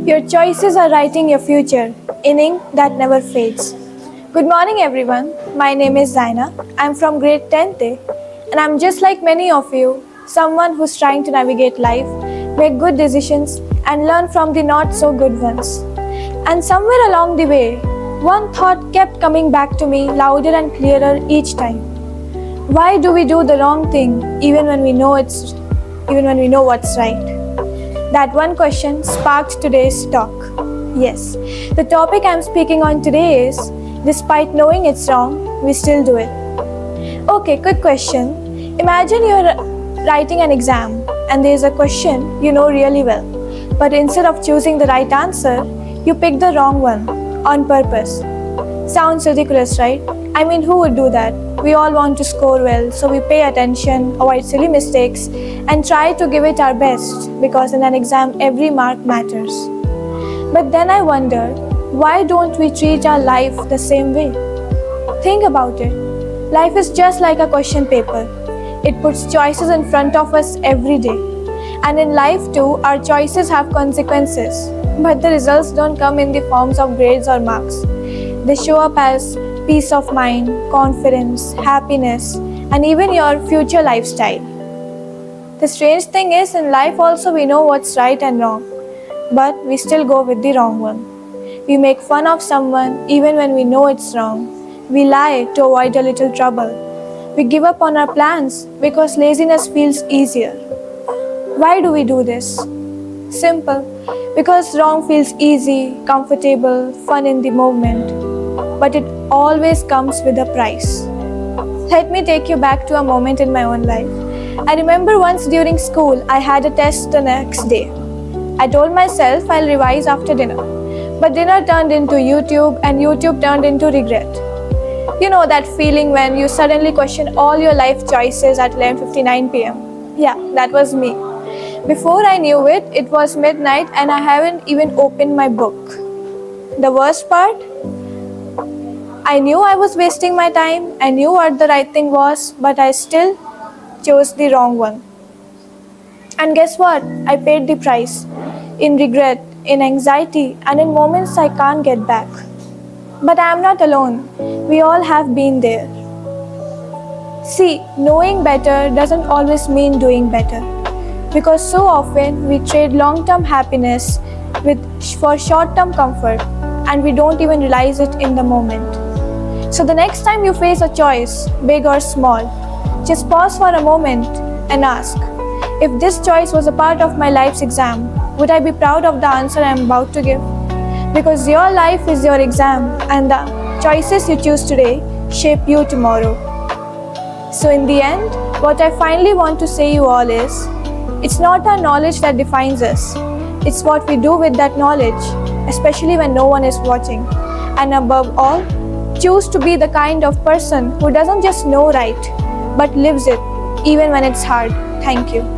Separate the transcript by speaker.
Speaker 1: Your choices are writing your future in ink that never fades. Good morning, everyone. My name is Zaina. I'm from grade 10th A, and I'm just like many of you, someone who's trying to navigate life, make good decisions, and learn from the not so good ones. And somewhere along the way, one thought kept coming back to me louder and clearer each time. Why do we do the wrong thing even when we know what's right? That one question sparked today's talk. Yes, the topic I'm speaking on today is, despite knowing it's wrong, we still do it. Okay, quick question. Imagine you're writing an exam and there's a question you know really well, but instead of choosing the right answer, you pick the wrong one on purpose. Sounds ridiculous, right? I mean, who would do that? We all want to score well, so we pay attention, avoid silly mistakes, and try to give it our best because in an exam, every mark matters. But then I wonder, why don't we treat our life the same way? Think about it. Life is just like a question paper. It puts choices in front of us every day. And in life too, our choices have consequences. But the results don't come in the forms of grades or marks. They show up as peace of mind, confidence, happiness, and even your future lifestyle. The strange thing is, in life also we know what's right and wrong, but we still go with the wrong one. We make fun of someone even when we know it's wrong. We lie to avoid a little trouble. We give up on our plans because laziness feels easier. Why do we do this? Simple. Because wrong feels easy, comfortable, fun in the moment. But it always comes with a price. Let me take you back to a moment in my own life. I remember once during school, I had a test the next day. I told myself I'll revise after dinner. But dinner turned into YouTube and YouTube turned into regret. You know that feeling when you suddenly question all your life choices at 11:59 p.m. Yeah, that was me. Before I knew it, it was midnight and I haven't even opened my book. The worst part? I knew I was wasting my time, I knew what the right thing was, but I still chose the wrong one. And guess what? I paid the price. In regret, in anxiety, and in moments I can't get back. But I am not alone. We all have been there. See, knowing better doesn't always mean doing better. Because so often we trade long-term happiness for short-term comfort, and we don't even realize it in the moment. So the next time you face a choice, big or small, just pause for a moment and ask, if this choice was a part of my life's exam, would I be proud of the answer I am about to give? Because your life is your exam and the choices you choose today shape you tomorrow. So in the end, what I finally want to say you all is, it's not our knowledge that defines us. It's what we do with that knowledge, especially when no one is watching. And above all, choose to be the kind of person who doesn't just know right, but lives it even when it's hard. Thank you.